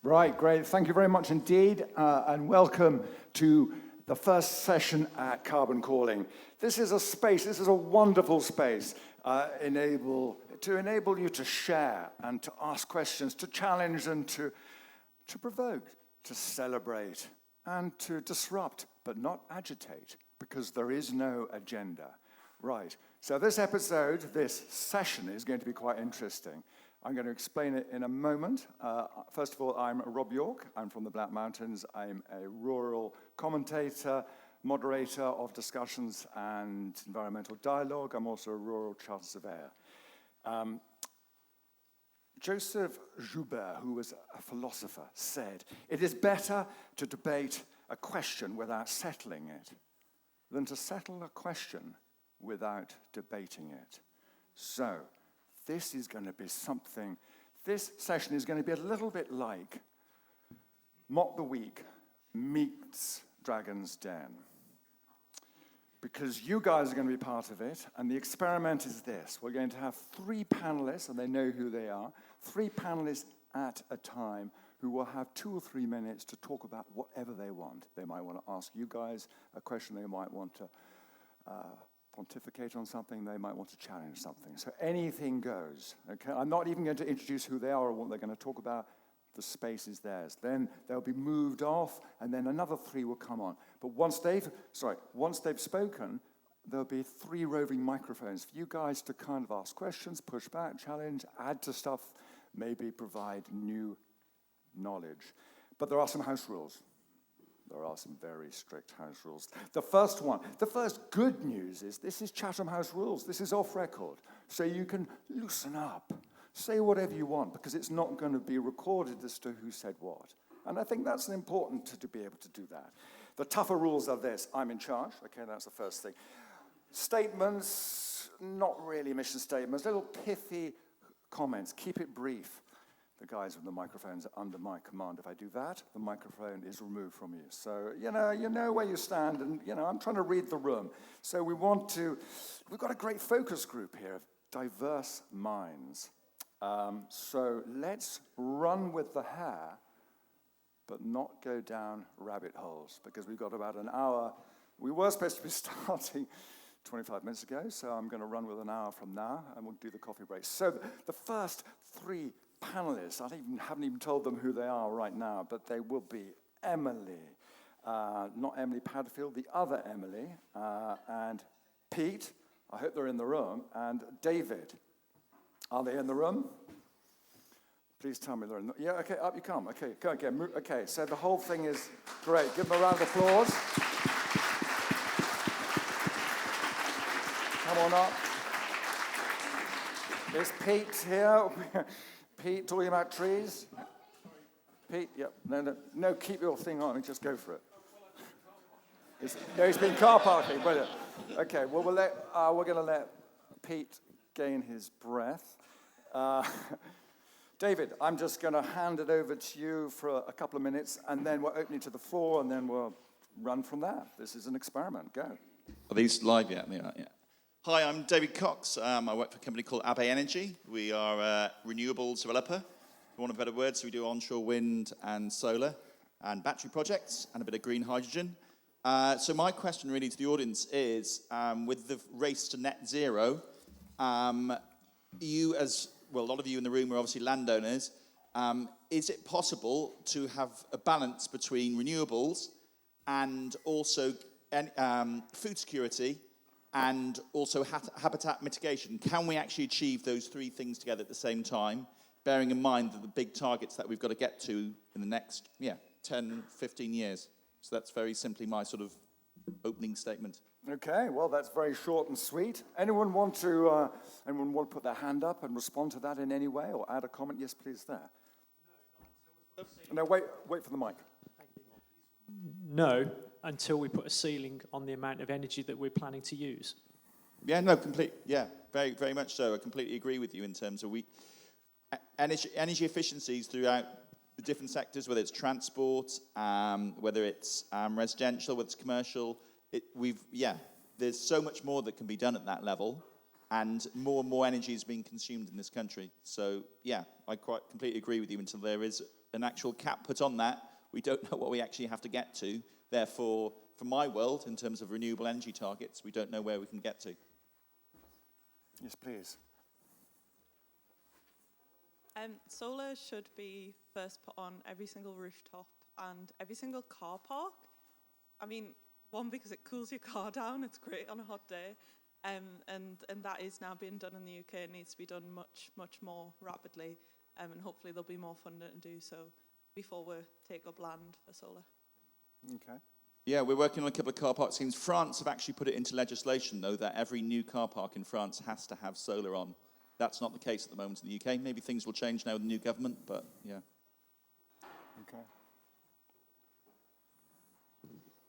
Right, great. Thank you very much indeed, and welcome to the first session at Carbon Calling. This is a wonderful space to enable you to share and to ask questions, to challenge and to provoke, to celebrate and to disrupt, but not agitate, because there is no agenda. Right, so this session is going to be quite interesting. I'm going to explain it in a moment. First of all, I'm Rob York. I'm from the Black Mountains. I'm a rural commentator, moderator of discussions and environmental dialogue. I'm also a rural charter surveyor. Joseph Joubert, who was a philosopher, said, "It is better to debate a question without settling it than to settle a question without debating it." So, this session is going to be a little bit like Mock the Week meets Dragon's Den. Because you guys are going to be part of it, and the experiment is this. We're going to have 3 panelists, and they know who they are, 3 panelists at a time who will have 2 or 3 minutes to talk about whatever they want. They might want to ask you guys a question, they might want to pontificate on something, they might want to challenge something. So anything goes, okay? I'm not even going to introduce who they are or what they're going to talk about. The space is theirs. Then they'll be moved off, and then another 3 will come on. But once they've spoken, there'll be 3 roving microphones for you guys to kind of ask questions, push back, challenge, add to stuff, maybe provide new knowledge. But there are some house rules. There are some very strict house rules. The first good news is this is Chatham House rules. This is off record. So you can loosen up. Say whatever you want, because it's not going to be recorded as to who said what. And I think that's important to be able to do that. The tougher rules are this. I'm in charge. Okay, that's the first thing. Statements, not really mission statements, little pithy comments. Keep it brief. The guys with the microphones are under my command. If I do that, the microphone is removed from you. So, you know where you stand, and, I'm trying to read the room. So we've got a great focus group here of diverse minds. So let's run with the hare, but not go down rabbit holes, because we've got about an hour. We were supposed to be starting 25 minutes ago, so I'm going to run with an hour from now, and we'll do the coffee break. So the first 3 panelists, I haven't even told them who they are right now, but they will be Emily, not Emily Padfield, the other Emily, and Pete, I hope they're in the room, and David. Are they in the room? Please tell me they're in the room. Yeah, okay, up you come. Okay, go again. Okay, so the whole thing is great. Give them a round of applause. Come on up. Is Pete here? Pete, talking about trees? Pete, yep. No, keep your thing on and just go for it. He's been car parking. Brilliant. Okay, well, we're going to let Pete gain his breath. David, I'm just going to hand it over to you for a couple of minutes, and then we're opening to the floor, and then we'll run from there. This is an experiment. Go. Are these live yet? Yeah. Hi, I'm David Cox. I work for a company called Abbey Energy. We are a renewables developer. For want of better words, we do onshore wind and solar and battery projects and a bit of green hydrogen. So my question really to the audience is, with the race to net zero, you a lot of you in the room are obviously landowners. Is it possible to have a balance between renewables and also food security and also habitat mitigation? Can we actually achieve those 3 things together at the same time, bearing in mind that the big targets that we've got to get to in the next 10, 15 years? So that's very simply my sort of opening statement. Okay, well, that's very short and sweet. Anyone want to put their hand up and respond to that in any way or add a comment? Yes, please, there. No, wait for the mic. Thank you. No, until we put a ceiling on the amount of energy that we're planning to use. Very, very much so. I completely agree with you in terms of energy efficiencies throughout the different sectors, whether it's transport, whether it's residential, whether it's commercial. There's so much more that can be done at that level. and more energy is being consumed in this country. So, yeah, I quite completely agree with you. Until there is an actual cap put on that, we don't know what we actually have to get to. Therefore, for my world, in terms of renewable energy targets, we don't know where we can get to. Yes, please. Solar should be first put on every single rooftop and every single car park. I mean, one, because it cools your car down, it's great on a hot day, and that is now being done in the UK. It needs to be done much more rapidly, and hopefully there'll be more funding to do so before we take up land for solar. Okay. Yeah, we're working on a couple of car park schemes. France have actually put it into legislation, though, that every new car park in France has to have solar on. That's not the case at the moment in the UK. Maybe things will change now with the new government, but yeah. Okay.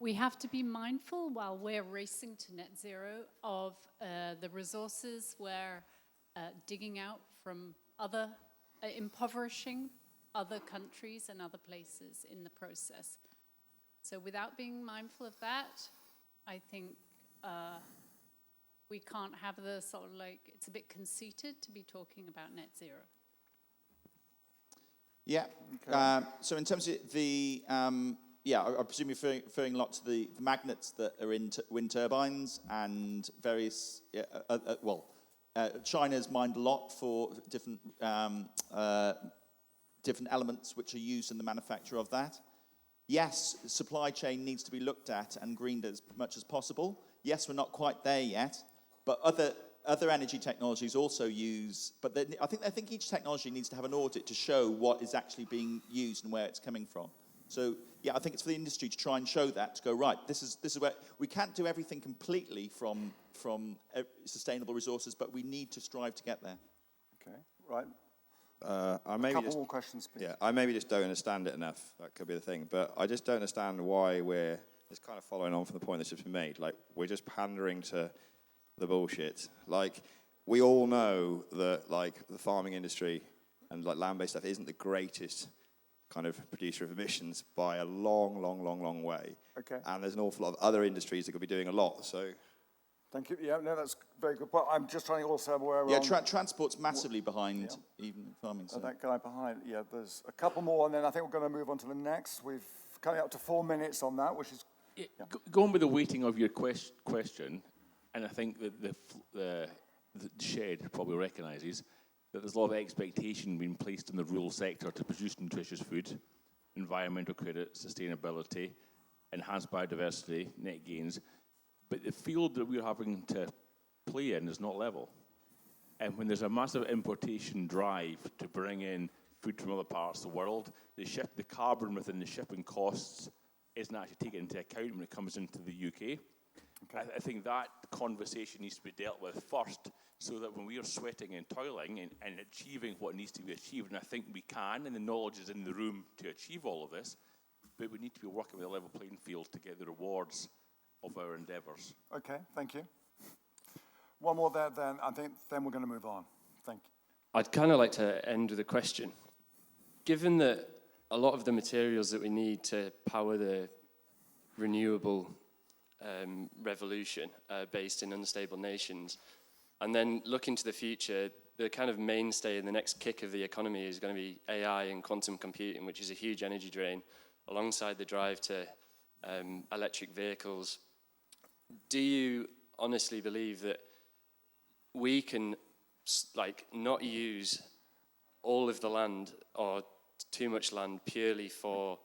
We have to be mindful while we're racing to net zero of the resources we're digging out from other, impoverishing other countries and other places in the process. So without being mindful of that, I think we can't have the sort of like, it's a bit conceited to be talking about net zero. Yeah. Okay. So in terms of the, I presume you're referring a lot to the magnets that are in wind turbines and various, China's mined a lot for different elements which are used in the manufacture of that. Yes, supply chain needs to be looked at and greened as much as possible. Yes, we're not quite there yet, but other energy technologies also use. But I think each technology needs to have an audit to show what is actually being used and where it's coming from. So yeah, I think it's for the industry to try and show that, to go, right, this is where we can't do everything completely from sustainable resources, but we need to strive to get there. Okay, right. I A couple more questions, please. Yeah, I maybe just don't understand it enough. That could be the thing. But I just don't understand why it's kind of following on from the point that's just been made. Like, we're just pandering to the bullshit. Like, we all know that, like, the farming industry and, like, land-based stuff isn't the greatest kind of producer of emissions by a long way. Okay. And there's an awful lot of other industries that could be doing a lot, so... Thank you. Yeah, no, that's very good. But I'm just trying to also have where transport's massively behind even farming. So. That guy behind, there's a couple more, and then I think we're going to move on to the next. We've coming up to 4 minutes on that, which is... Going with the weighting of your question, and I think that the shed probably recognises that there's a lot of expectation being placed in the rural sector to produce nutritious food, environmental credit, sustainability, enhanced biodiversity, net gains. But the field that we're having to play in is not level. And when there's a massive importation drive to bring in food from other parts of the world, the carbon within the shipping costs isn't actually taken into account when it comes into the UK. Okay. I think that conversation needs to be dealt with first, so that when we are sweating and toiling and achieving what needs to be achieved, and I think we can, and the knowledge is in the room to achieve all of this, but we need to be working with a level playing field to get the rewards of our endeavours. Okay, thank you. One more there, then. I think then we're going to move on. Thank you. I'd kind of like to end with a question. Given that a lot of the materials that we need to power the renewable revolution are based in unstable nations, and then look into the future, the kind of mainstay in the next kick of the economy is going to be AI and quantum computing, which is a huge energy drain, alongside the drive to electric vehicles. Do you honestly believe that we can not use all of the land or too much land purely for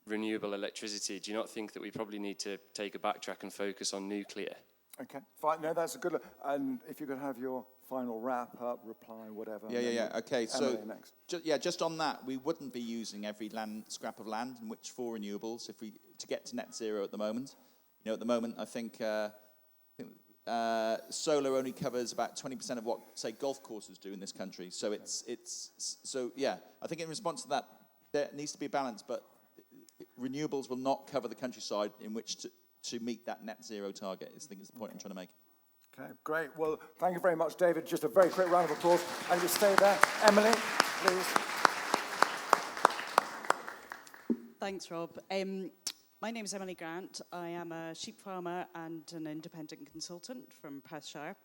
renewable electricity? Do you not think that we probably need to take a backtrack and focus on nuclear? Okay, fine. No, that's a good. And if you could have your final wrap up, reply, whatever. Yeah. Okay, so next. Just on that, we wouldn't be using every scrap of land in which for renewables to get to net zero at the moment. At the moment, I think solar only covers about 20% of what, say, golf courses do in this country. So I think in response to that, there needs to be a balance, but renewables will not cover the countryside in which to meet that net zero target. I think is the point I'm trying to make. Okay, great. Well, thank you very much, David. Just a very quick round of applause. And just stay there. Emily, please. Thanks, Rob. My name is Emily Grant. I am a sheep farmer and an independent consultant from Perthshire.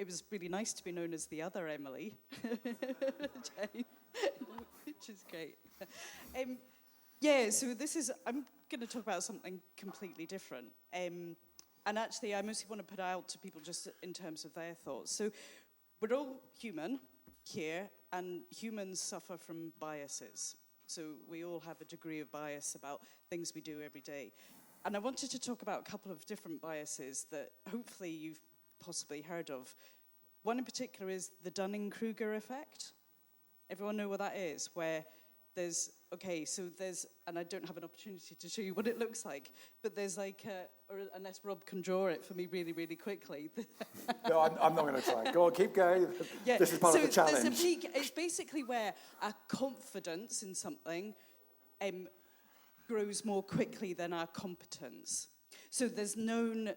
it was really nice to be known as the other Emily, Jane, which is great. So I'm going to talk about something completely different. And actually, I mostly want to put out to people just in terms of their thoughts. So we're all human here, and humans suffer from biases. So we all have a degree of bias about things we do every day. And I wanted to talk about a couple of different biases that hopefully you've possibly heard of. One in particular is the Dunning-Kruger effect. Everyone know what that is? Where there's, and I don't have an opportunity to show you what it looks like, but there's like, unless Rob can draw it for me really, really quickly. No, I'm not going to try. Go on, keep going. Yeah. This is part of the There's challenge. it's basically where our confidence in something grows more quickly than our competence. So there's known,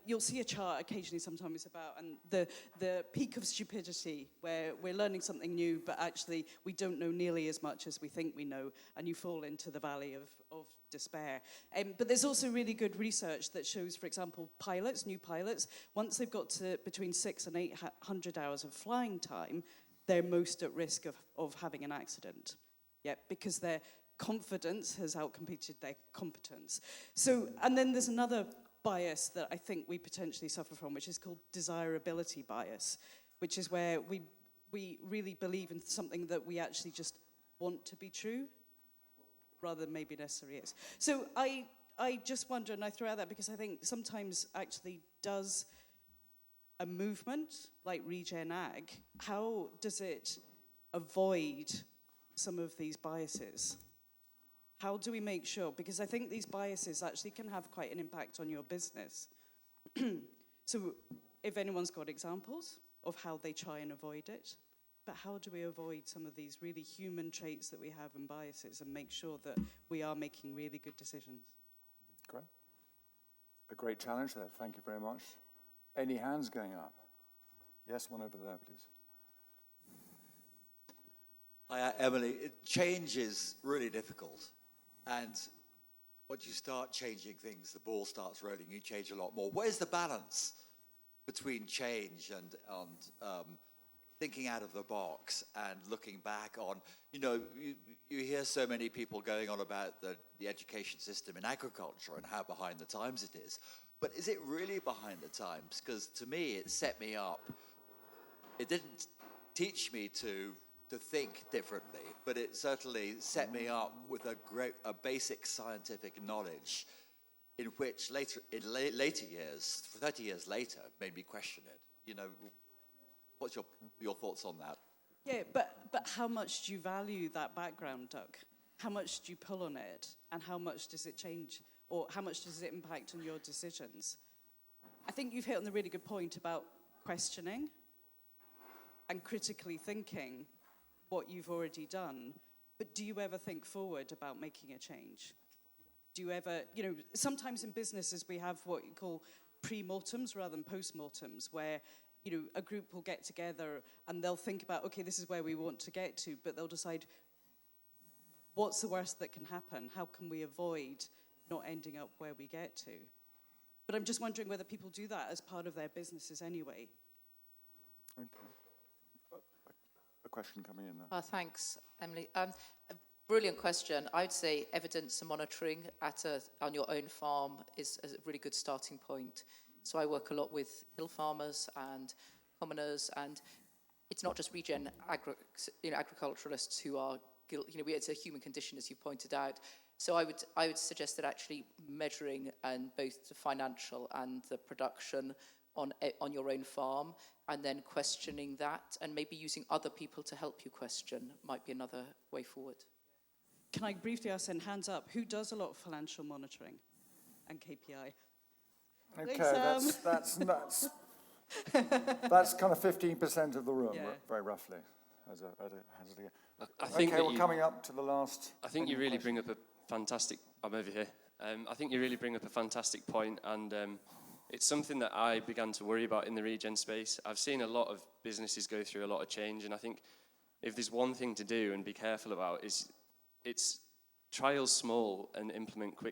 you'll see a chart occasionally sometimes about the peak of stupidity, where we're learning something new, but actually we don't know nearly as much as we think we know, and you fall into the valley of despair. But there's also really good research that shows, for example, new pilots, once they've got to between 600 and 800 hours of flying time, they're most at risk of having an accident. Yeah, because their confidence has outcompeted their competence. So, and then there's another bias that I think we potentially suffer from, which is called desirability bias, which is where we really believe in something that we actually just want to be true, rather than maybe necessarily is. So I just wonder, and I throw out that because I think sometimes actually does a movement like Regen Ag, how does it avoid some of these biases? How do we make sure? Because I think these biases actually can have quite an impact on your business. So if anyone's got examples of how they try and avoid it, but how do we avoid some of these really human traits that we have and biases and make sure that we are making really good decisions? Great. A great challenge there. Thank you very much. Any hands going up? Yes, one over there, please. Hi, Emily. Change is really difficult. And once you start changing things, the ball starts rolling, you change a lot more. Where's the balance between change and thinking out of the box and looking back on, you hear so many people going on about the education system in agriculture and how behind the times it is. But is it really behind the times? Because to me, it set me up. It didn't teach me to think differently, but it certainly set me up with a basic scientific knowledge in which later years, 30 years later, made me question it. What's your thoughts on that? Yeah, but how much do you value that background, Doug? How much do you pull on it, and how much does it change, or how much does it impact on your decisions? I think you've hit on the really good point about questioning and critically thinking what you've already done, but do you ever think forward about making a change? Do you ever, sometimes in businesses we have what you call pre-mortems rather than post-mortems, where, a group will get together and they'll think about, okay, this is where we want to get to, but they'll decide, what's the worst that can happen? How can we avoid not ending up where we get to? But I'm just wondering whether people do that as part of their businesses anyway. Okay. A question coming in there. Thanks, Emily. A brilliant question. I would say evidence and monitoring on your own farm is a really good starting point. So I work a lot with hill farmers and commoners, and it's not just regen agriculturalists who are it's a human condition, as you pointed out. So I would suggest that actually measuring and both the financial and the production on your own farm, and then questioning that, and maybe using other people to help you question might be another way forward. Can I briefly ask then, hands up, who does a lot of financial monitoring and KPI? Okay, Thanks, that's kind of 15% of the room, very roughly. I think we're coming up to the last. I think you really bring up a fantastic. I'm over here. I think you really bring up a fantastic point, and it's something that I began to worry about in the regen space. I've seen a lot of businesses go through a lot of change, and I think if there's one thing to do and be careful about is it's trial small and implement quickly.